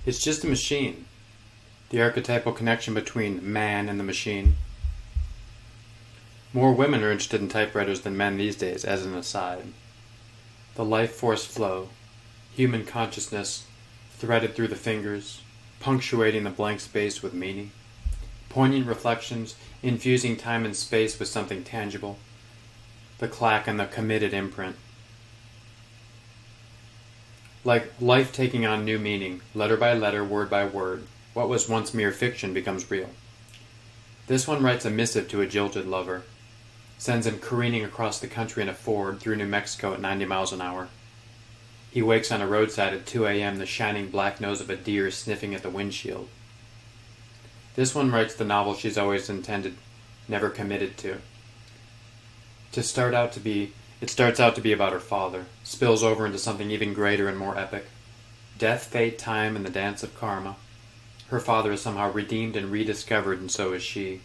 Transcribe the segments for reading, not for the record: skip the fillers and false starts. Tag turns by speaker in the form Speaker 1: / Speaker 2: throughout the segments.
Speaker 1: It's just a machine. The archetypal connection between man and the machine. More women are interested in typewriters than men these days, as an aside. The life force flow, human consciousness, threaded through the fingers, punctuating the blank space with meaning. Poignant reflections, infusing time and space with something tangible. The clack and the committed imprint. Like life taking on new meaning, letter by letter, word by word, what was once mere fiction becomes real. This one writes a missive to a jilted lover, sends him careening across the country in a Ford through New Mexico at 90 miles an hour. He wakes on a roadside at 2 a.m., the shining black nose of a deer sniffing at the windshield. This one writes the novel she's always intended, never committed to. It starts out to be about her father, spills over into something even greater and more epic. Death, fate, time, and the dance of karma. Her father is somehow redeemed and rediscovered, and so is she.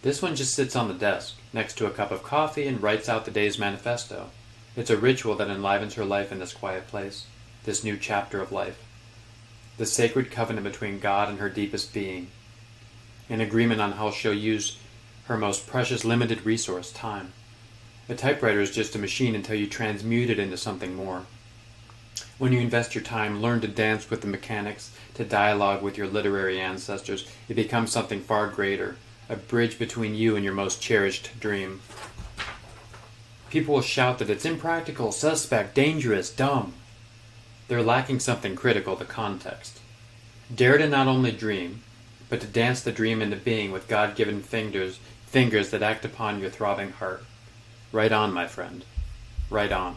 Speaker 1: This one just sits on the desk, next to a cup of coffee, and writes out the day's manifesto. It's a ritual that enlivens her life in this quiet place, this new chapter of life. The sacred covenant between God and her deepest being. An agreement on how she'll use her most precious limited resource, time. A typewriter is just a machine until you transmute it into something more. When you invest your time, learn to dance with the mechanics, to dialogue with your literary ancestors, it becomes something far greater, a bridge between you and your most cherished dream. People will shout that it's impractical, suspect, dangerous, dumb. They're lacking something critical, the context. Dare to not only dream, but to dance the dream into being with God-given fingers that act upon your throbbing heart. Right on, my friend. Right on.